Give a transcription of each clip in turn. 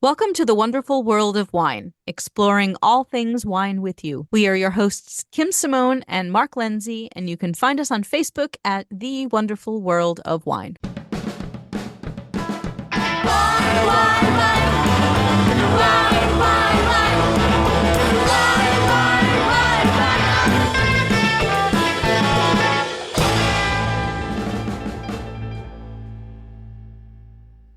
Welcome to the wonderful world of wine, exploring all things wine with you. We are your hosts, Kim Simone and Mark Lenzi, and you can find us on Facebook at The Wonderful World of Wine. Wine, wine, wine. Wine, wine, wine. Wine, wine, wine, wine.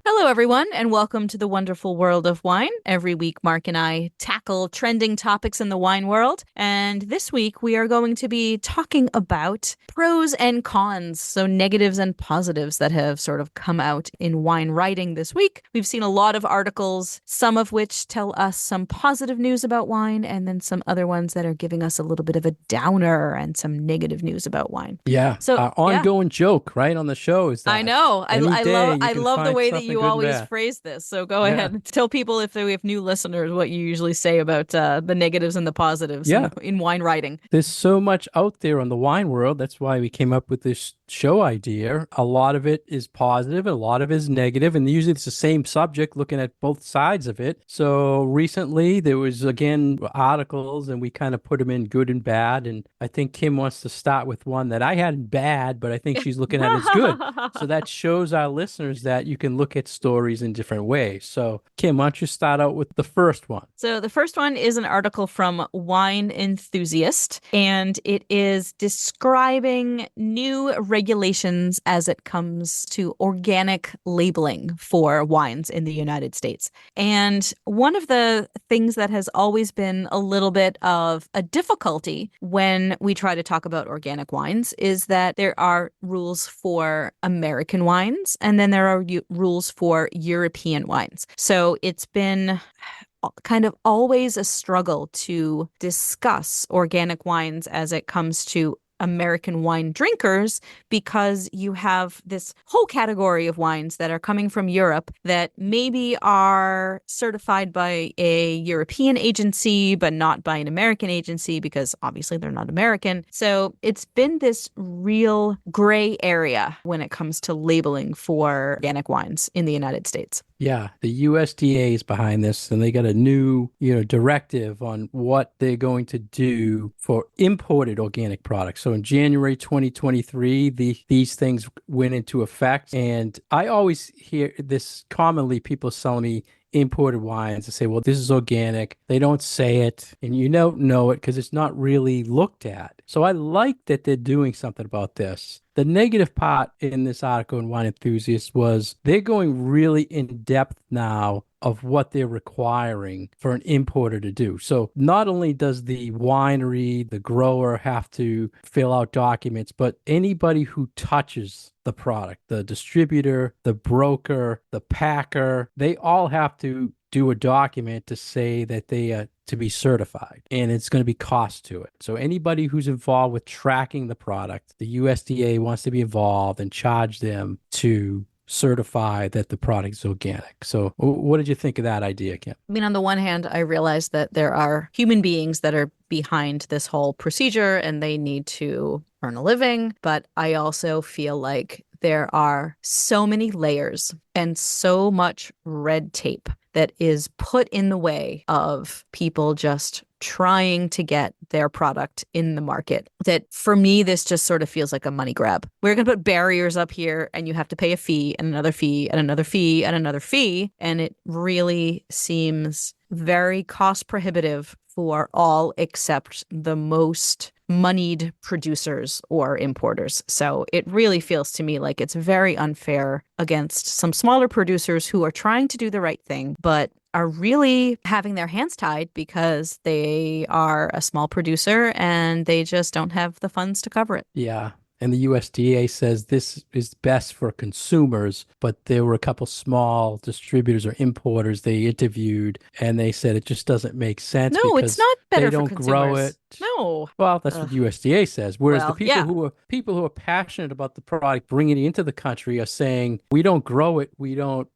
Hello, everyone, and welcome to the wonderful world of wine. Every week, Mark and I tackle trending topics in the wine world. And this week, we are going to be talking about pros and cons, so negatives and positives that have sort of come out in wine writing this week. We've seen a lot of articles, some of which tell us some positive news about wine, and then some other ones that are giving us a little bit of a downer and some negative news about wine. Yeah. So, Our ongoing joke, right, on the show is I that know. any day you I can love the find way that something you good and always bad. phrase this. So go Yeah. ahead and tell people if we have new listeners what you usually say about the negatives and the positives Yeah. in wine writing. There's so much out there on the wine world. That's why we came up with this show idea. A lot of it is positive, and a lot of it is negative, and usually it's the same subject looking at both sides of it. So recently there was again articles, and we kind of put them in good and bad. And I think Kim wants to start with one that I had in bad, but I think she's looking at it as good. So that shows our listeners that you can look at stories in different ways. So Kim, why don't you start out with the first one? So the first one is an article from Wine Enthusiast, and it is describing new regulations as it comes to organic labeling for wines in the United States. And one of the things that has always been a little bit of a difficulty when we try to talk about organic wines is that there are rules for American wines, and then there are rules for European wines. So it's been kind of always a struggle to discuss organic wines as it comes to American wine drinkers, because you have this whole category of wines that are coming from Europe that maybe are certified by a European agency, but not by an American agency, because obviously they're not American. So it's been this real gray area when it comes to labeling for organic wines in the United States. Yeah, the USDA is behind this, and they got a new, directive on what they're going to do for imported organic products. So in January 2023, these things went into effect, and I always hear this commonly, people selling me imported wines and say, well, this is organic. They don't say it, and you don't know it because it's not really looked at. So I like that they're doing something about this. The negative part in this article in Wine Enthusiast was they're going really in depth now of what they're requiring for an importer to do. So not only does the winery, the grower have to fill out documents, but anybody who touches the product, the distributor, the broker, the packer, they all have to do a document to say that they to be certified, and it's going to be cost to it. So anybody who's involved with tracking the product, the USDA wants to be involved and charge them to certify that the product is organic. So what did you think of that idea, Kim? I mean, on the one hand, I realize that there are human beings that are behind this whole procedure and they need to earn a living, but I also feel like there are so many layers and so much red tape that is put in the way of people just trying to get their product in the market, that for me, this just sort of feels like a money grab. We're going to put barriers up here, and you have to pay a fee and another fee and another fee and another fee. And it really seems very cost prohibitive for all except the most moneyed producers or importers. So it really feels to me like it's very unfair against some smaller producers who are trying to do the right thing, but are really having their hands tied because they are a small producer and they just don't have the funds to cover it. Yeah. And the USDA says this is best for consumers, but there were a couple small distributors or importers they interviewed, and they said it just doesn't make sense No, it's because not better they for don't grow consumers. it. No. Well, that's what Ugh. the USDA says. Whereas the Well, yeah. people who are passionate about the product bringing it into the country are saying we don't grow it, we don't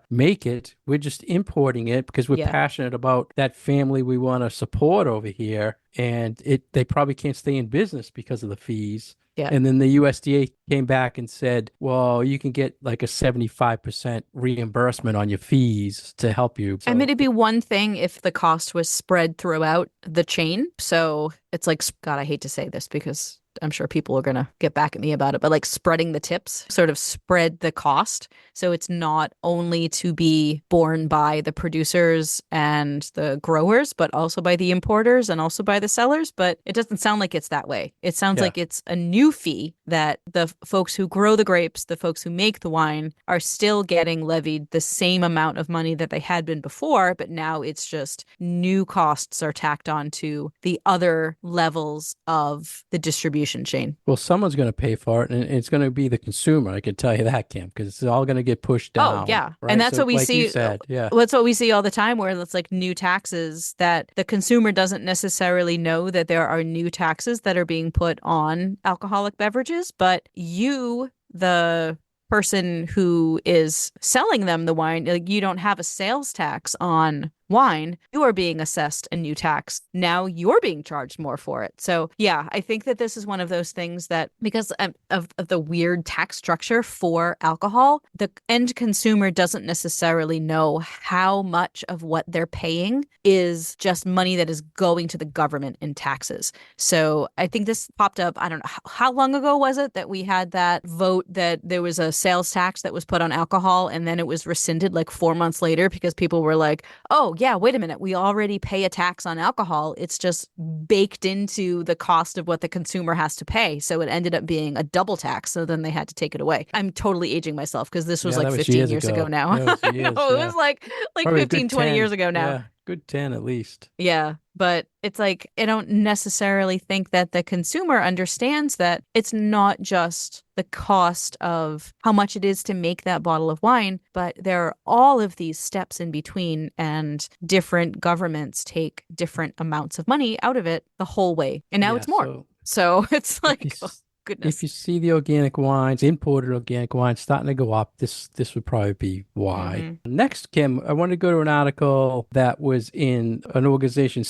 make it, we're just importing it because we're Yeah. passionate about that family we want to support over here, and they probably can't stay in business because of the fees. Yeah. And then the USDA came back and said, well, you can get like a 75% reimbursement on your fees to help you. I mean, So it'd be one thing if the cost was spread throughout the chain. So it's like, God, I hate to say this because I'm sure people are going to get back at me about it, but like spreading the tips, sort of spread the cost. So it's not only to be borne by the producers and the growers, but also by the importers and also by the sellers. But it doesn't sound like it's that way. It sounds yeah. like it's a new fee that the folks who grow the grapes, the folks who make the wine, are still getting levied the same amount of money that they had been before, but now it's just new costs are tacked on to the other levels of the distribution chain. Well, someone's going to pay for it, and it's going to be the consumer. I can tell you that, Kim, because it's all going to get pushed Oh, down, yeah. And right? that's So, what we like you see. said, yeah, That's what we see all the time where it's like new taxes that the consumer doesn't necessarily know that there are new taxes that are being put on alcoholic beverages, but you, the person who is selling them the wine, like you don't have a sales tax on wine, you are being assessed a new tax. Now you're being charged more for it. So, yeah, I think that this is one of those things that because of the weird tax structure for alcohol, the end consumer doesn't necessarily know how much of what they're paying is just money that is going to the government in taxes. So, I think this popped up, I don't know, how long ago was it that we had that vote that there was a sales tax that was put on alcohol and then it was rescinded like 4 months later because people were like, oh, yeah, wait a minute. We already pay a tax on alcohol. It's just baked into the cost of what the consumer has to pay. So it ended up being a double tax. So then they had to take it away. I'm totally aging myself because this was yeah, like that was 15 years years ago ago. now. That was I know, years, it yeah, was like probably a 15, good 20 10. years ago now. Yeah, good 10 at least. Yeah, but it's like I don't necessarily think that the consumer understands that it's not just the cost of how much it is to make that bottle of wine, but there are all of these steps in between, and different governments take different amounts of money out of it the whole way. And now Yeah, it's more. so So it's if you like, oh, if goodness. you see the organic wines, imported organic wines starting to go up, this would probably be why. Hmm. Next, Kim, I want to go to an article that was in an organization,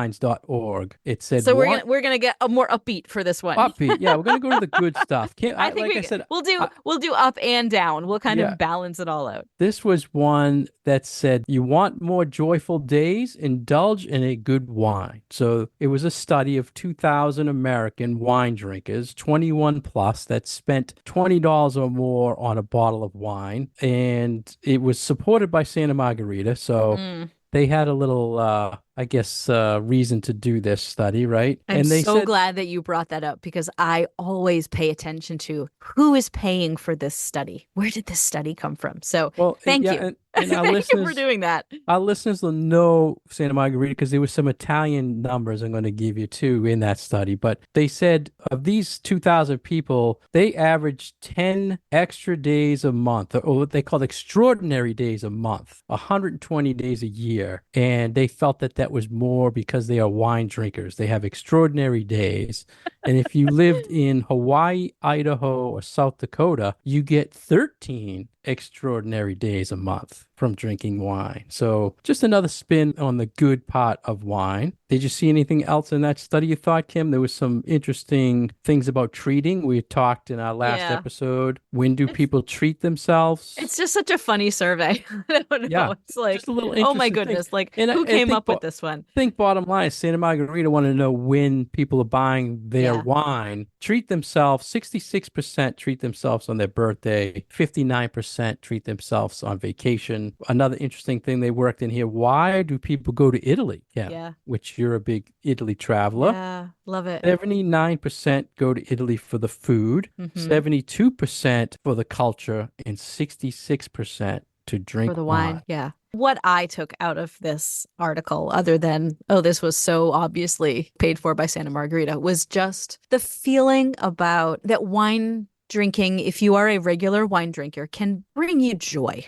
studyfinds.org. It said So we're one gonna we're gonna get a more upbeat for this one. upbeat. Yeah, we're gonna go to the good stuff. Kim, I think like I said, we'll do I, we'll do up and down. We'll kind yeah, of balance it all out. this was one that said, you want more joyful days? Indulge in a good wine. So it was a study of 2,000 American wine drinkers, 21 plus, that spent $20 or more on a bottle of wine. And it was supported by Santa Margarita. So Mm. they had a little, I guess, reason to do this study, right? I'm And they so said, glad that you brought that up because I always pay attention to who is paying for this study. Where did this study come from? So well, thank yeah, you. and Thank you for doing that. our listeners will know Santa Margarita because there were some Italian numbers I'm going to give you too in that study. But they said of these 2,000 people, they averaged 10 extra days a month, or what they called extraordinary days a month, 120 days a year. And they felt that that was more because they are wine drinkers. They have extraordinary days. And if you lived in Hawaii, Idaho, or South Dakota, you get 13 extraordinary days a month from drinking wine. So just another spin on the good part of wine. Did you see anything else in that study you thought, Kim? There was some interesting things about treating. We talked in our last Yeah. episode. When do It's people treat themselves? it's just such a funny survey. I don't know. Yeah, It's like, just a little oh my interesting things. goodness, like And who I came think up with this one? think bottom line is Santa Margarita wanted to know when people are buying their Yeah. wine. Treat themselves, 66% treat themselves on their birthday, 59% treat themselves on vacation. Another interesting thing they worked in here, why do people go to Italy? Yeah, Yeah. which you're a big Italy traveler. Yeah. Love it. 79% go to Italy for the food, Hmm. 72% for the culture, and 66% to For drink the wine. wine. Yeah. What I took out of this article, other than, oh, this was so obviously paid for by Santa Margarita, was just the feeling about that wine drinking, if you are a regular wine drinker, can bring you joy.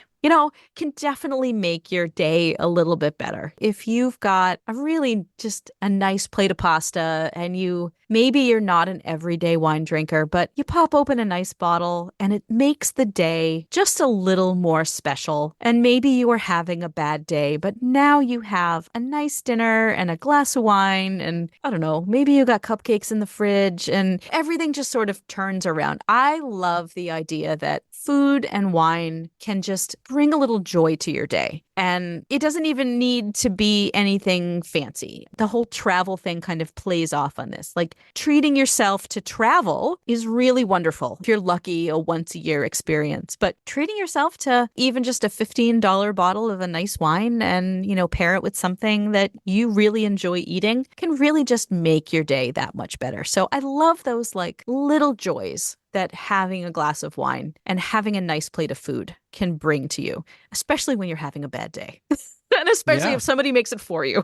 can definitely make your day a little bit better. If you've got a really just a nice plate of pasta and maybe you're not an everyday wine drinker, but you pop open a nice bottle and it makes the day just a little more special. And maybe you were having a bad day, but now you have a nice dinner and a glass of wine and I don't know, maybe you got cupcakes in the fridge and everything just sort of turns around. I love the idea that food and wine can just bring a little joy to your day. And it doesn't even need to be anything fancy. The whole travel thing kind of plays off on this. Like treating yourself to travel is really wonderful. If you're lucky, a once a year experience, but treating yourself to even just a $15 bottle of a nice wine and, pair it with something that you really enjoy eating can really just make your day that much better. So I love those like little joys that having a glass of wine and having a nice plate of food can bring to you, especially when you're having a bad day. And especially Yeah. if somebody makes it for you.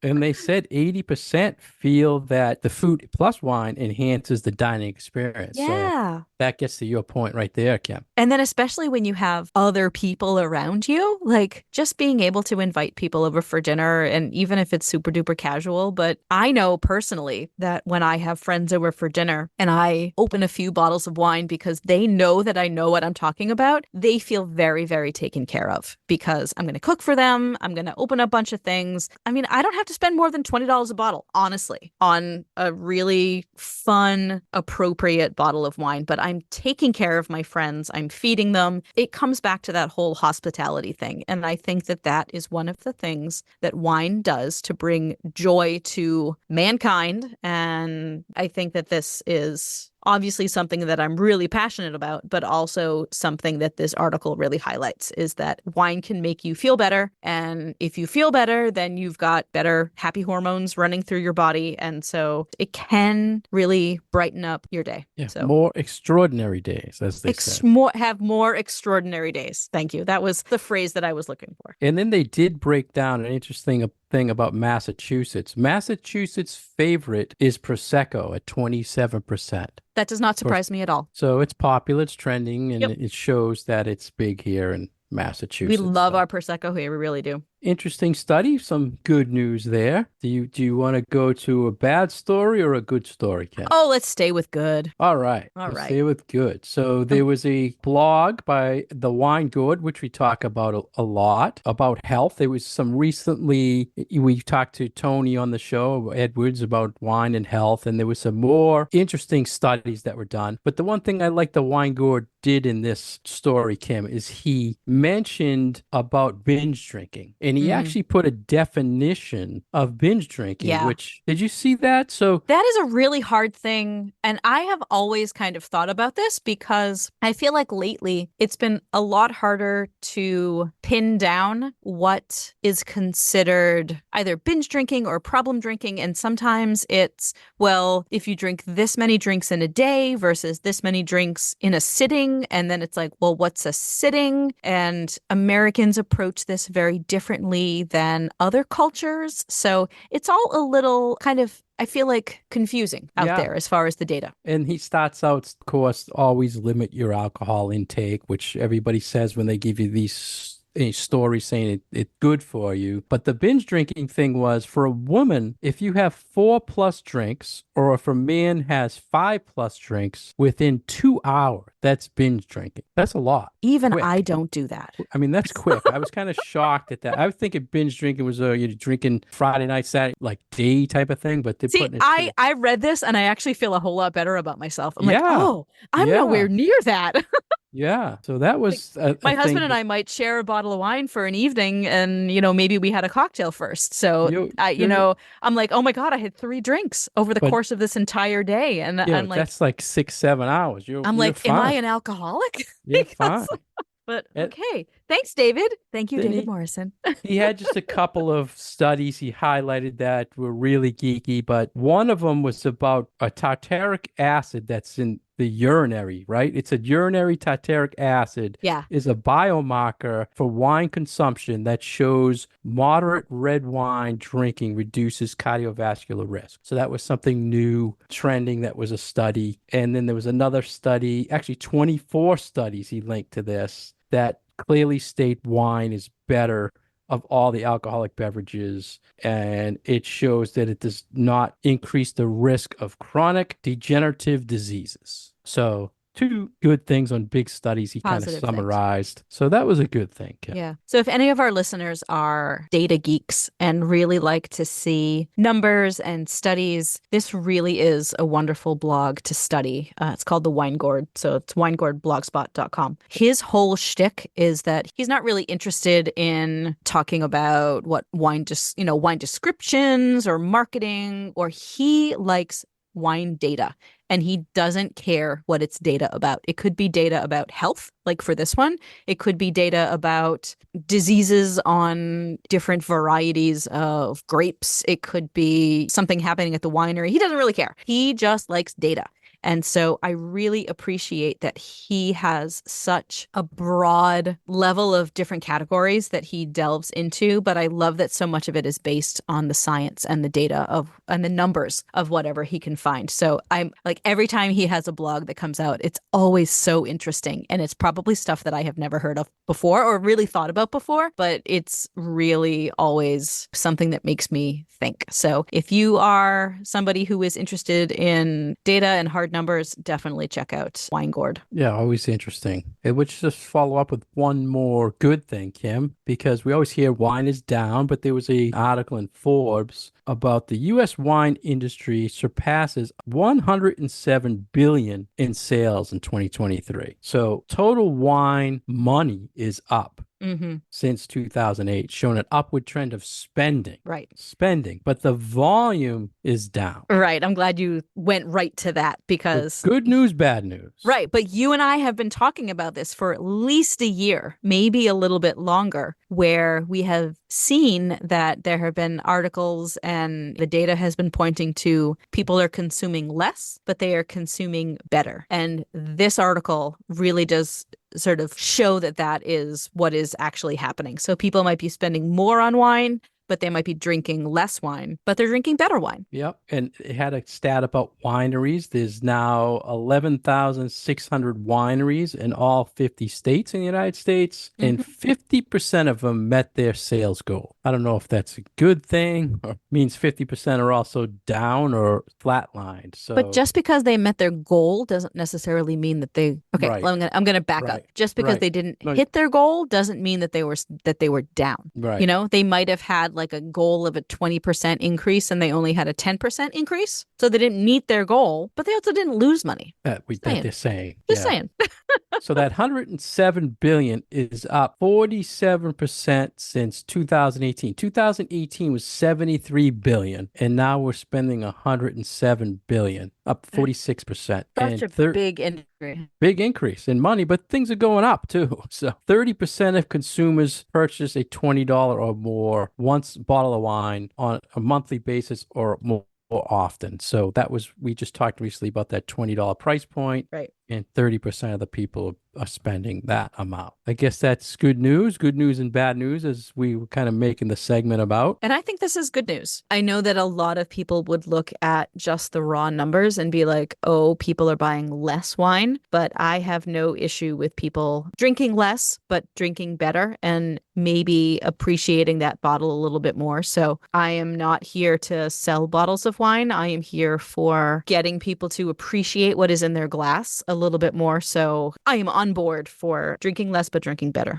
And they said 80% feel that the food plus wine enhances the dining experience. So Yeah. that gets to your point right there, Kim. And then especially when you have other people around you, like just being able to invite people over for dinner and even if it's super duper casual, but I know personally that when I have friends over for dinner and I open a few bottles of wine because they know that I know what I'm talking about, they feel very, very taken care of because I'm going to cook for them. I'm going to open a bunch of things. I mean, I don't have to spend more than $20 a bottle, honestly, on a really fun, appropriate bottle of wine, but I'm taking care of my friends. I'm feeding them. It comes back to that whole hospitality thing. And I think that that is one of the things that wine does to bring joy to mankind. And I think that this is obviously something that I'm really passionate about, but also something that this article really highlights is that wine can make you feel better. And if you feel better, then you've got better happy hormones running through your body. And so it can really brighten up your day. Yeah, So more extraordinary days, as they said. have more extraordinary days. Thank you. That was the phrase that I was looking for. And then they did break down an interesting thing about Massachusetts. Massachusetts' favorite is Prosecco at 27%. That does not surprise me at all. So it's popular, it's trending, and Yep. it shows that it's big here in We Massachusetts. love So our Prosecco here. We really do. interesting study, some good news there. Do you want to go to a bad story or a good story, Ken? Oh, let's stay with good. All right. All Let's right. stay with good. So there was a blog by the Wine Good, which we talk about a lot, about health. There was some recently, we talked to Tony on the show, Edwards, about wine and health, and there was some more interesting studies that were done. But the one thing I like the Wine Good did in this story, Kim, is he mentioned about binge drinking. And he Mhm. actually put a definition of binge drinking, Yeah. which, did you see that? So, That is a really hard thing. And I have always kind of thought about this because I feel like lately it's been a lot harder to pin down what is considered either binge drinking or problem drinking. And sometimes it's, well, if you drink this many drinks in a day versus this many drinks in a sitting. And then it's like, well, what's a sitting? And Americans approach this very differently than other cultures. So it's all a little kind of, I feel like, confusing out yeah. there as far as the data. And he starts out, of course, always limit your alcohol intake, which everybody says when they give you these stories saying it's good for you. But the binge drinking thing was for a woman, if you have 4+ drinks, or if a man has 5+ drinks within 2 hours, that's binge drinking. That's a lot. Even Quick. I don't do that. I mean, that's quick. I was kind of shocked at that. I was thinking binge drinking was you're drinking Friday night, Saturday, like day type of thing, but they're See, putting it I to, I read this and I actually feel a whole lot better about myself. I'm like, yeah, oh, I'm yeah, nowhere near that. yeah. So that Like was a my husband thing and that I might share a bottle of wine for an evening and maybe we had a cocktail first. So you're, I'm like, "Oh my God, I had 3 drinks over the but course of this entire day." And I'm like that's like 6, 7 hours. You're am I fine. an alcoholic? You're Because fine. but And okay. Thanks, David. Thank you, then David Morrison. he had just a couple of studies he highlighted that were really geeky, but one of them was about a tartaric acid that's in the urinary, right? It's a urinary tartaric acid Yeah. is a biomarker for wine consumption that shows moderate red wine drinking reduces cardiovascular risk. So that was something new, trending. That was a study. And then there was another study, actually 24 studies he linked to this, that clearly state wine is better of all the alcoholic beverages, and it shows that it does not increase the risk of chronic degenerative diseases. So, two good things on big studies he kind of Positive things. summarized. So that was a good thing, Kim. Yeah. So if any of our listeners are data geeks and really like to see numbers and studies, this really is a wonderful blog to study. It's called The Wine Gourd. So it's winegourdblogspot.com. His whole shtick is that he's not really interested in talking about what wine descriptions or marketing, or he likes wine data. And he doesn't care what it's data about. It could be data about health, like for this one. It could be data about diseases on different varieties of grapes. It could be something happening at the winery. He doesn't really care. He just likes data. And so I really appreciate that he has such a broad level of different categories that he delves into. But I love that so much of it is based on the science and the data and the numbers of whatever he can find. So I'm like, every time he has a blog that comes out, it's always so interesting. And it's probably stuff that I have never heard of before or really thought about before, but it's really always something that makes me think. So if you are somebody who is interested in data and hard numbers, definitely check out Wine Gourd. Yeah, always interesting. And let's just follow up with one more good thing, Kim, because we always hear wine is down, but there was an article in Forbes about the U.S. wine industry surpasses 107 billion in sales in 2023. So total wine money is up. Since 2008, showing an upward trend of spending. Right. Spending, but the volume is down. Right. I'm glad you went right to that because. So good news, bad news. Right. But you and I have been talking about this for at least a year, maybe a little bit longer, where we have seen that there have been articles and the data has been pointing to people are consuming less, but they are consuming better. And this article really does sort of show that that is what is actually happening. So people might be spending more on wine, but they might be drinking less wine, but they're drinking better wine. Yep. And it had a stat about wineries. There's now 11,600 wineries in all 50 states in the United States, and 50% of them met their sales goal. I don't know if that's a good thing or means 50% are also down or flatlined. So, but just because they met their goal doesn't necessarily mean that they. Okay, right. well, I'm gonna back up. Just because they didn't hit their goal doesn't mean that they were down. Right. You know, they might have had like a goal of a 20% increase and they only had a 10% increase. So they didn't meet their goal, but they also didn't lose money. That they're saying. Just saying. So that 107 billion is up 47% since 2018. 2018 was 73 billion, and now we're spending 107 billion, up 46%. Such and a big increase. Big increase in money, but things are going up too. So 30% of consumers purchase a $20 or more once bottle of wine on a monthly basis or more often. So we just talked recently about that $20 price point. Right. And 30% of the people are spending that amount. I guess that's good news and bad news, as we were kind of making the segment about. And I think this is good news. I know that a lot of people would look at just the raw numbers and be like, oh, people are buying less wine. But I have no issue with people drinking less, but drinking better and maybe appreciating that bottle a little bit more. So I am not here to sell bottles of wine. I am here for getting people to appreciate what is in their glass a little bit more. So I am on board for drinking less, but drinking better.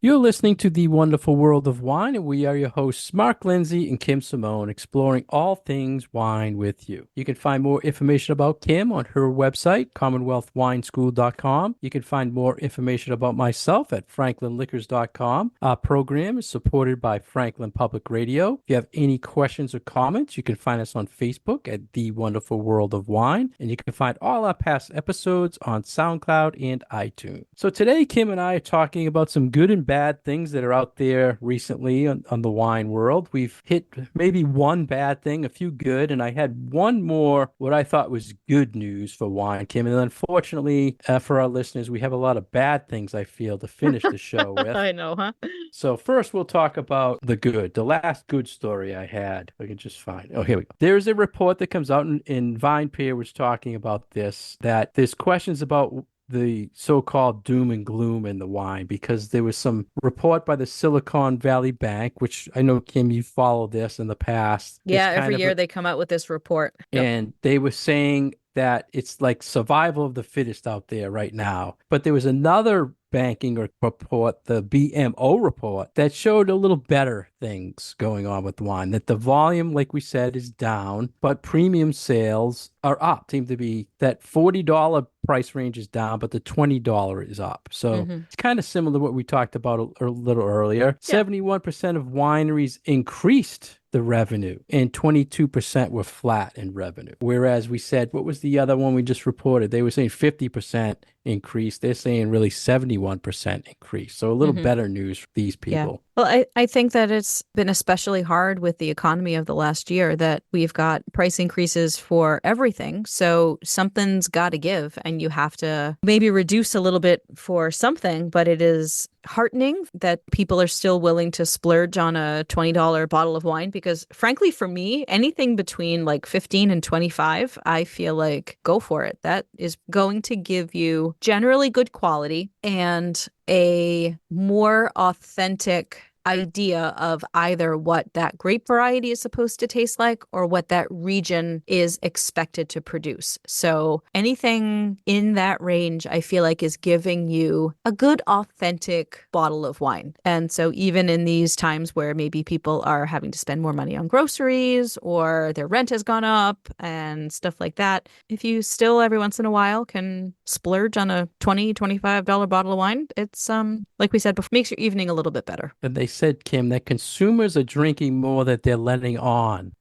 You're listening to The Wonderful World of Wine, and we are your hosts, Mark Lenzi and Kim Simone, exploring all things wine with you. You can find more information about Kim on her website, commonwealthwineschool.com. You can find more information about myself at franklinliquors.com. Our program is supported by Franklin Public Radio. If you have any questions or comments, you can find us on Facebook at The Wonderful World of Wine, and you can find all our past episodes on SoundCloud and iTunes. So today, Kim and I are talking about some good and bad bad things that are out there recently on the wine world. We've hit maybe one bad thing, a few good, and I had one more what I thought was good news for wine, Kim. And unfortunately, for our listeners, we have a lot of bad things, I feel, to finish the show with. I know, huh? So first we'll talk about the good, the last good story I had. I can just find. Oh, here we go. There's a report that comes out in Vine Peer was talking about this, that there's questions about the so-called doom and gloom in the wine because there was some report by the Silicon Valley Bank, which I know, Kim, you followed this in the past. It's Yeah, every kind of year they come out with this report. Yep. and they were saying that it's like survival of the fittest out there right now. But there was another banking report, the BMO report, that showed a little better things going on with wine. That the volume, like we said, is down, but premium sales are up. Seem to be that $40 price range is down, but the $20 is up. So Hmm. it's kind of similar to what we talked about a little earlier. Yeah. 71% of wineries increased the revenue and 22% were flat in revenue. Whereas we said, what was the other one we just reported? They were saying 50% increase. They're saying really 71% increase. So a little Hmm. better news for these Yeah. people. Well, I think that it's been especially hard with the economy of the last year that we've got price increases for everything. So something's got to give, and you have to maybe reduce a little bit for something, but it is heartening that people are still willing to splurge on a $20 bottle of wine because frankly for me anything between like 15 and 25 I feel like go for it. That is going to give you generally good quality and a more authentic idea of either what that grape variety is supposed to taste like or what that region is expected to produce. So anything in that range, I feel like is giving you a good, authentic bottle of wine. And so even in these times where maybe people are having to spend more money on groceries or their rent has gone up and stuff like that, if you still every once in a while can splurge on a $20-$25 bottle of wine, it's like we said before, makes your evening a little bit better. And they said, Kim, that consumers are drinking more that they're letting on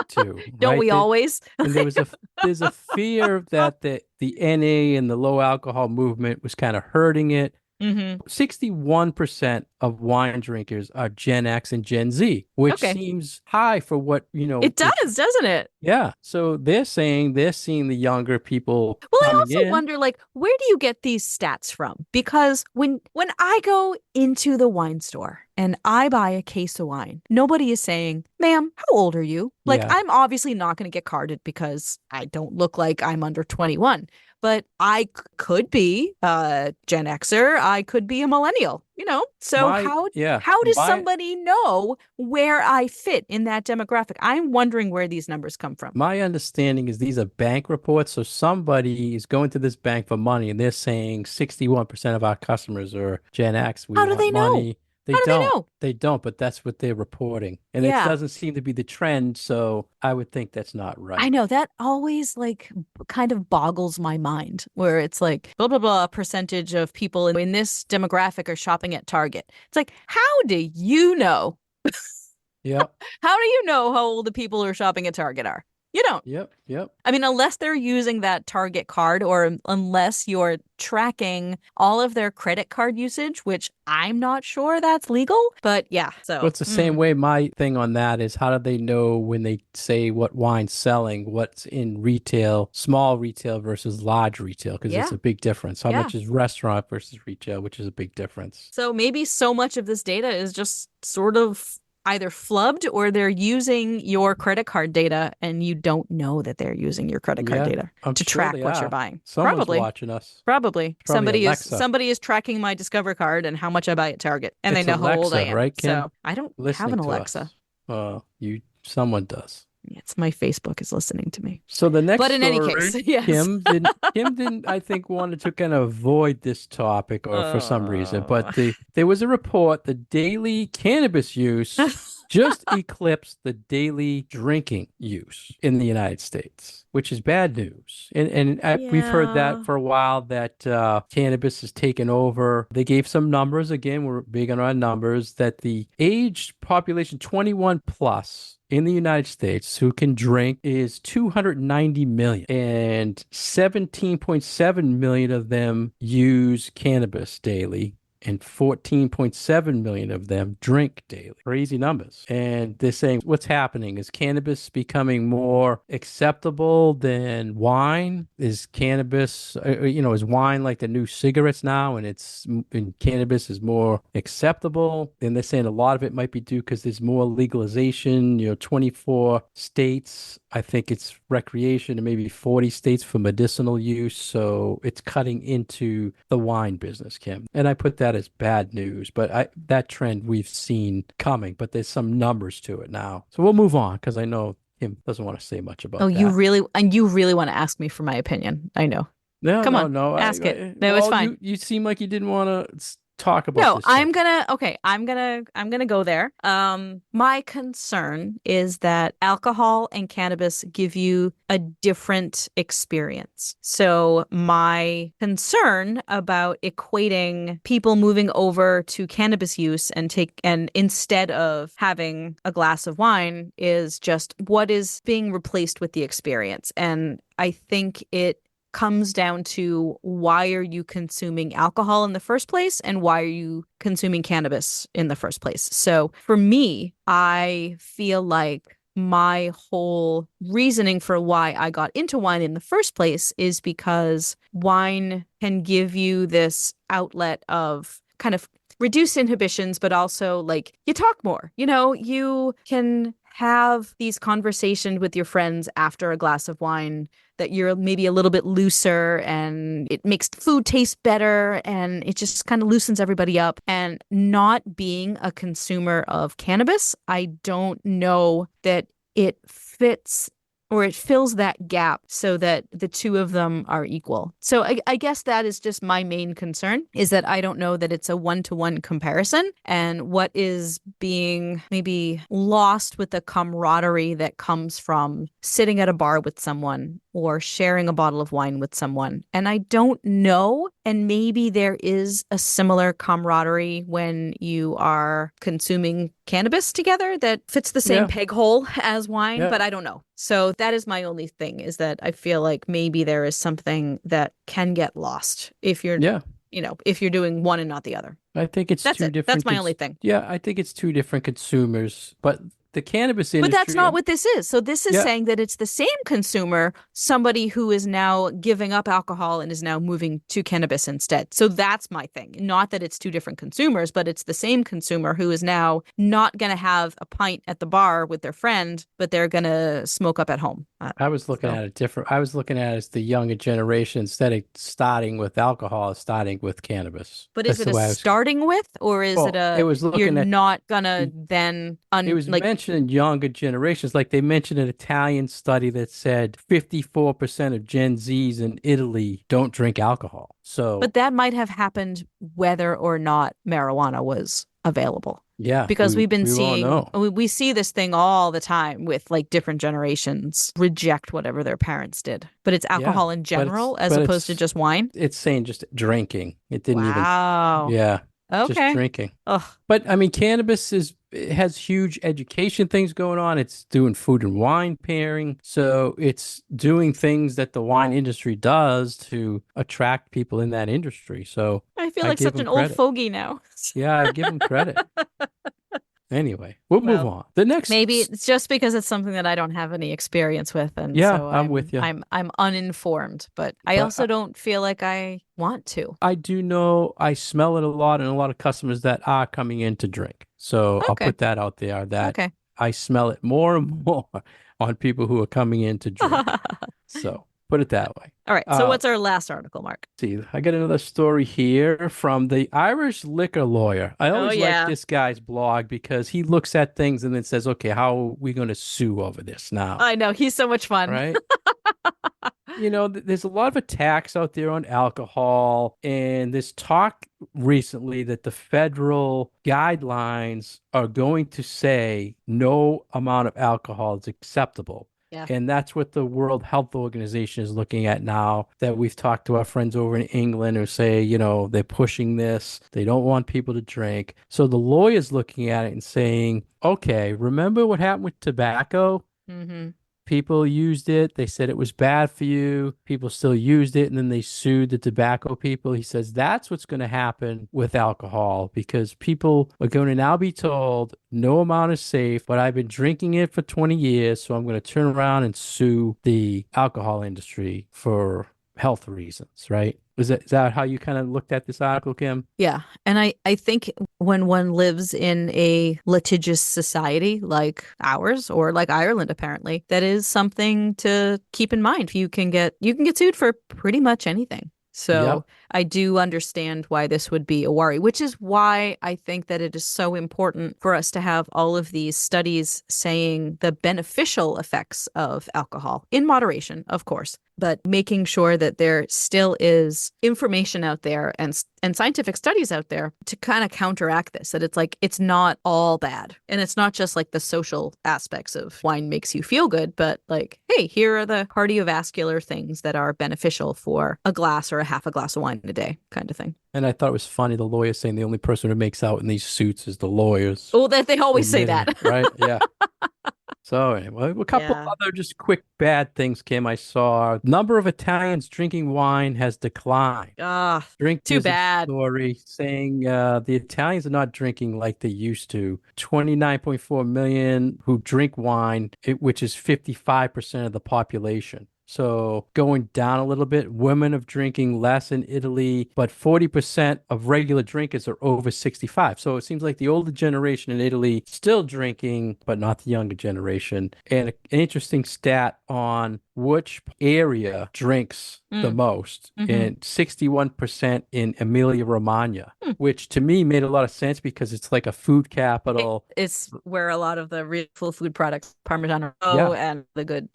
to, Don't right? we always? And there's a fear that the NA and the low alcohol movement was kind of hurting it. Hmm. 61% of wine drinkers are Gen X and Gen Z, which Okay. seems high for what, It it's, does, doesn't it? yeah. So they're saying they're seeing the younger people Well, I coming also in. wonder, like, where do you get these stats from? Because when I go into the wine store and I buy a case of wine, nobody is saying, "Ma'am, how old are you?" Like, Yeah. I'm obviously not going to get carded because I don't look like I'm under 21. But could be a Gen Xer, I could be a millennial, you know? So Yeah, how does my somebody know where I fit in that demographic? I'm wondering where these numbers come from. My understanding is these are bank reports. So somebody is going to this bank for money and they're saying 61% of our customers are Gen X. We How do want they know? money. They How do they don't. know? They don't, but that's what they're reporting. And it Yeah. doesn't seem to be the trend. So I would think that's not I right. know that always like kind of boggles my mind where it's like blah blah blah percentage of people in this demographic are shopping at Target. It's like how do you know? Yep. How do you know how old the people who are shopping at Target are? You don't. Yep. Yep. I mean, unless they're using that Target card or unless you're tracking all of their credit card usage, which I'm not sure that's legal, but yeah. Well, So, it's the same way. My thing on that is how do they know when they say what wine's selling, what's in retail, small retail versus large retail? Because it's yeah, a big difference. How yeah. much is restaurant versus retail, which is a big difference. So maybe so much of this data is just sort of either flubbed or they're using your credit card data and you don't know that they're using your credit card Yeah, data I'm to sure track they what you're are. buying. Someone's Probably. watching us. Probably. Probably Alexa. Somebody is tracking my Discover card and how much I buy at Target and they It's know how old I Alexa, am. right, Kim? So I don't have Listening an to Alexa. us. Someone does. It's my Facebook is listening to me. So the next But in any case, story, yes. Kim didn't I think wanted to kind of avoid this topic or for some reason, but Oh. there was a report the daily cannabis use just eclipsed the daily drinking use in the United States, which is bad news. We've heard that Yeah. for a while that cannabis has taken over. They gave some numbers. Again, we're big on our numbers that the age population 21 plus in the United States who can drink is 290 million, and 17.7 million of them use cannabis daily. and 14.7 million of them drink daily. Crazy numbers. And they're saying what's happening is cannabis becoming more acceptable than wine? Is cannabis, is wine like the new cigarettes now, and cannabis is more acceptable? And they're saying a lot of it might be due because there's more legalization, 24 states. I think it's recreation and maybe 40 states for medicinal use. So it's cutting into the wine business, Kim. And I put that as bad news, but that trend we've seen coming, but there's some numbers to it now. So we'll move on because I know Kim doesn't want to say much Oh, about that. you really want to ask me for my opinion. I know. No, Come no, on, no. ask it. No, it's Well, fine. you seem like you didn't want to talk about No, this subject. I'm gonna go there. My concern is that alcohol and cannabis give you a different experience. So my concern about equating people moving over to cannabis use and instead of having a glass of wine is just what is being replaced with the experience. And I think it comes down to why are you consuming alcohol in the first place and why are you consuming cannabis in the first place. So for me, I feel like my whole reasoning for why I got into wine in the first place is because wine can give you this outlet of kind of reduce inhibitions, but also like you talk more. You can have these conversations with your friends after a glass of wine that you're maybe a little bit looser and it makes food taste better and it just kind of loosens everybody up. And not being a consumer of cannabis, I don't know that it fits or it fills that gap so that the two of them are equal. So I guess that is just my main concern is that I don't know that it's a one-to-one comparison and what is being maybe lost with the camaraderie that comes from sitting at a bar with someone or sharing a bottle of wine with someone. And I don't know. And maybe there is a similar camaraderie when you are consuming cannabis together that fits the same Yeah, peg hole as wine, yeah, but I don't know. So that is my only thing is that I feel like maybe there is something that can get lost yeah. if you're doing one and not the other. I think it's That's two it. That's different my only thing. yeah, I think it's two different consumers, but the cannabis But that's industry, not what this is. So this is yeah, saying that it's the same consumer, somebody who is now giving up alcohol and is now moving to cannabis instead. So that's my thing. Not that it's two different consumers, but it's the same consumer who is now not going to have a pint at the bar with their friend, but they're going to smoke up at home. I was looking So, at it different. I was looking at it as the younger generation instead of starting with alcohol, starting with cannabis. but is That's it the a way I was. starting with, or is it Well, it a was you're looking at. not gonna then It was like mentioned younger generations. Like they mentioned an Italian study that said 54% of Gen Zs in Italy don't drink alcohol. So but that might have happened whether or not marijuana was available. yeah, Because we we've been we won't seeing, know. we see this thing all the time with like different generations reject whatever their parents did. But it's Yeah, alcohol in but it's general as but opposed to it's just wine. it's saying just drinking. It didn't even, Wow. yeah, just Okay. drinking. Ugh. But I mean, cannabis it has huge education things going on. It's doing food and wine pairing. So it's doing things that the wine industry does to attract people in that industry. So I feel I like give such them an old credit. fogey now. Yeah, I give them credit. Anyway, we'll move Well, on. The next, maybe it's just because it's something that I don't have any experience with, and yeah, so I'm I'm with you. I'm I'm uninformed. But I But also don't feel like I want to. I do know I smell it a lot and a lot of customers that are coming in to drink. So I'll Okay. put that out there that Okay. I smell it more and more on people who are coming in to drink. So put it that way. All right. So Uh, what's our last article, Mark? see, I got another story here from the Irish liquor lawyer. I Oh always like yeah. this guy's blog because he looks at things and then says, okay, how are we going to sue over this now? I know. He's so much fun. Right? There's a lot of attacks out there on alcohol, and there's talk recently that the federal guidelines are going to say no amount of alcohol is acceptable. Yeah. And that's what the World Health Organization is looking at now. That we've talked to our friends over in England who say, they're pushing this. They don't want people to drink. So the lawyer's looking at it and saying, okay, remember what happened with tobacco? Mm-hmm. People used it. They said it was bad for you. People still used it, and then they sued the tobacco people. He says that's what's going to happen with alcohol because people are going to now be told no amount is safe, but I've been drinking it for 20 years, so I'm going to turn around and sue the alcohol industry for health reasons, right? Is that how you kind of looked at this article, Kim? Yeah. And I think when one lives in a litigious society like ours or like Ireland, apparently, that is something to keep in mind. You can get sued for pretty much anything. Yep. So I do understand why this would be a worry, which is why I think that it is so important for us to have all of these studies saying the beneficial effects of alcohol in moderation, of course, but making sure that there still is information out there and scientific studies out there to kind of counteract this, that it's like it's not all bad. And it's not just like the social aspects of wine makes you feel good, but like, hey, here are the cardiovascular things that are beneficial for a glass or a half a glass of wine a day kind of thing. And I thought it was funny the lawyer saying the only person who makes out in these suits is the lawyers Oh, that they always say admitting that. it, right? Yeah. So anyway, a couple Yeah. other just quick bad things, Kim. I saw number of Italians drinking wine has declined. Ah, Drink too Business bad. story saying the Italians are not drinking like they used to. 29.4 million who drink wine, which is 55% of the population. So going down a little bit, women are drinking less in Italy, but 40% of regular drinkers are over 65. So it seems like the older generation in Italy still drinking, but not the younger generation. And an interesting stat on which area drinks the Mm, most, hmm and 61% in Emilia-Romagna, Hmm. which to me made a lot of sense because it's like a food capital. It's where a lot of the real food products, Parmesan Roll Yeah. and the good,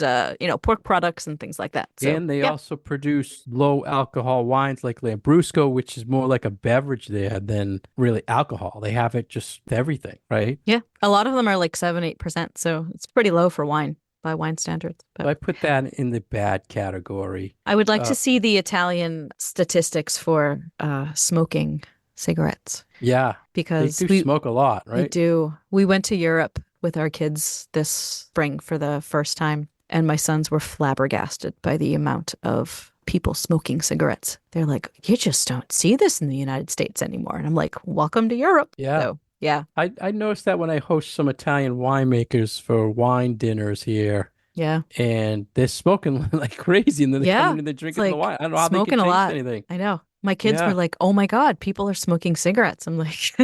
pork products and things like that. So, And they yeah, also produce low alcohol wines like Lambrusco, which is more like a beverage there than really alcohol. They have it just with everything, right? yeah. A lot of them are like 7, 8%. So it's pretty low for wine by wine standards. So But I put that in the bad category. I would like Uh, to see the Italian statistics for smoking cigarettes yeah, they because do we smoke a lot, they right? do. We went to Europe with our kids this spring for the first time, and my sons were flabbergasted by the amount of people smoking cigarettes. They're like, you just don't see this in the United States anymore. And I'm like, welcome to Europe. Yeah. So, yeah, I noticed that when I host some Italian winemakers for wine dinners here, yeah, and they're smoking like crazy, and then they come yeah. in and they're It's drinking the like wine. I don't know how they could smoking a taste lot. anything. I know. My kids were Yeah, like, oh my God, people are smoking cigarettes. I'm like,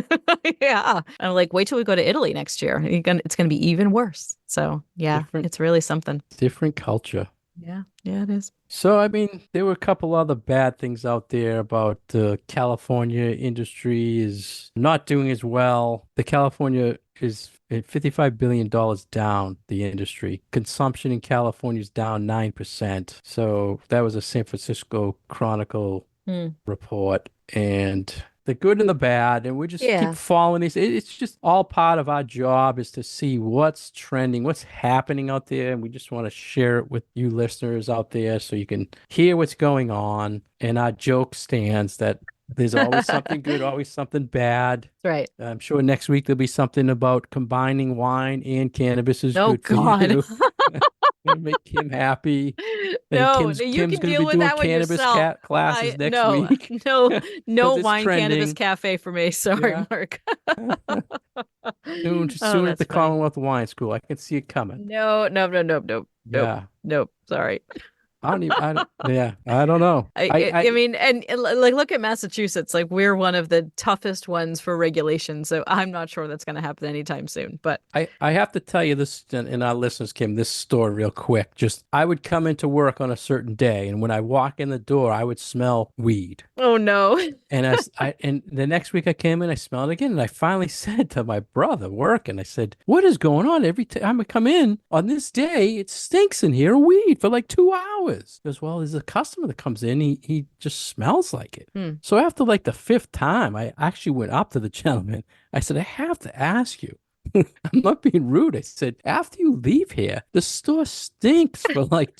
yeah. I'm like, wait till we go to Italy next year. It's going to be even worse. So, yeah, different it's really something. different culture. Yeah, yeah, it is. So, I mean, there were a couple other bad things out there about the California industry is not doing as well. The California is at $55 billion down, the industry. Consumption in California is down 9%. So that was a San Francisco Chronicle Hmm. report. And the good and the bad, and we just keep Yeah. following these. It's just all part of our job is to see what's trending, what's happening out there, and we just want to share it with you listeners out there so you can hear what's going on. And our joke stands that there's always something good, always something bad. Right. I'm sure next week there'll be something about combining wine and cannabis is Oh good for God. you. Gonna make Kim happy. And No, Kim's no, you Kim's can gonna deal be with doing that one cannabis yourself. cat classes next No, week no, no because it's wine cannabis trending. cafe for me. Sorry, Yeah. Mark. Soon, Oh, soon at that's the funny. Commonwealth Wine School. I can see it coming. No, no, no, no, no, nope, Yeah. nope. Sorry. Yeah, I don't know. I mean, and like, look at Massachusetts. Like, we're one of the toughest ones for regulation, so I'm not sure that's going to happen anytime soon. But I have to tell you this, and our listeners, Kim, this story real quick. Just, I would come into work on a certain day, and when I walk in the door, I would smell weed. oh no. And and the next week I came in, I smelled it again, and I finally said to my brother working, I said, "What is going on? Every time I come in on this day, it stinks in here of weed for like 2 hours." He goes, "Well, there's a customer that comes in, he just smells like it." Hmm. So after like the fifth time, I actually went up to the gentleman. I said, "I have to ask you." I'm not being rude. I said, after you leave here, the store stinks for like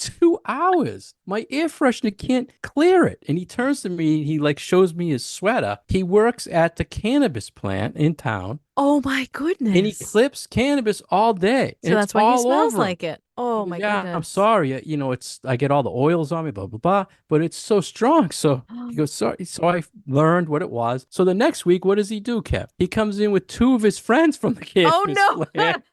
hours. My air freshener can't clear it. And he turns to me, he like shows me his sweater. He works at the cannabis plant in town. Oh my And he goodness. clips cannabis all day, So and it's that's why he all smells over him. like it. He Oh goes, my "Yeah, I'm goodness. sorry. I get all the oils on me, blah blah blah, but it's so strong." So he goes, "Sorry." So I learned what it was. So the next week, what does he do, Kev? He comes in with two of his friends from the cannabis Oh no. plant.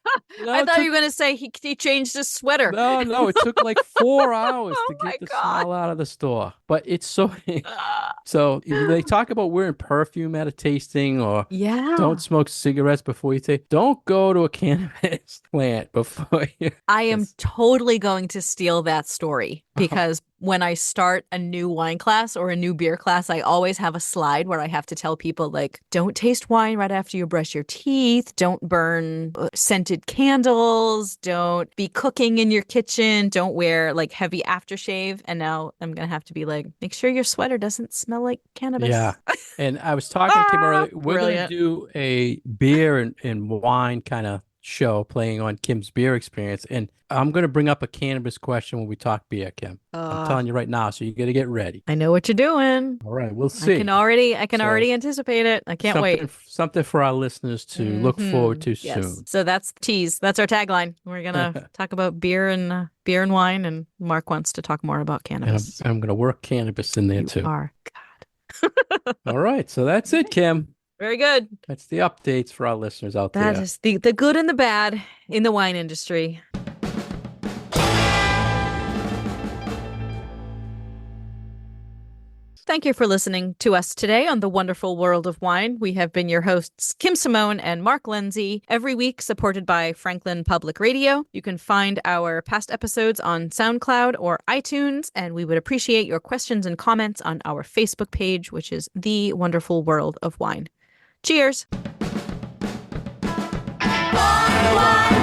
I It thought took you were going to say he changed his sweater. no, it took like 4 hours Oh to my get the God. smell out of the store. But it's so Ah. so they talk about wearing perfume at a tasting or don't Yeah. smoke cigarettes before you take. Don't go to a cannabis plant before you. I am 'Cause- totally going to steal that story because when I start a new wine class or a new beer class, I always have a slide where I have to tell people, like, don't taste wine right after you brush your teeth. Don't burn scented candles. Don't be cooking in your kitchen. Don't wear like heavy aftershave. And now I'm going to have to be like, make sure your sweater doesn't smell like Yeah. cannabis. And I was talking to Kim earlier. We're going to Brilliant. do a beer and wine kind of show playing on Kim's beer experience. And I'm going to bring up a cannabis question when we talk beer, Kim. I'm Uh, telling you right now, so you got to get ready. I know what you're doing. All right, we'll I can see. already I can So already anticipate it. I can't wait. something for our listeners to look forward to Yes. soon. So that's tease. That's our tagline. We're gonna talk about beer and wine, and Mark wants to talk more about And cannabis. I'm going to work cannabis in there You too. are All right, so that's it, Kim. very good. That's the updates for our listeners out That there. is the good and the bad in the wine industry. Thank you for listening to us today on The Wonderful World of Wine. We have been your hosts, Kim Simone and Mark Lenzi, every week supported by Franklin Public Radio. You can find our past episodes on SoundCloud or iTunes, and we would appreciate your questions and comments on our Facebook page, which is The Wonderful World of Wine. Cheers! Wine, wine.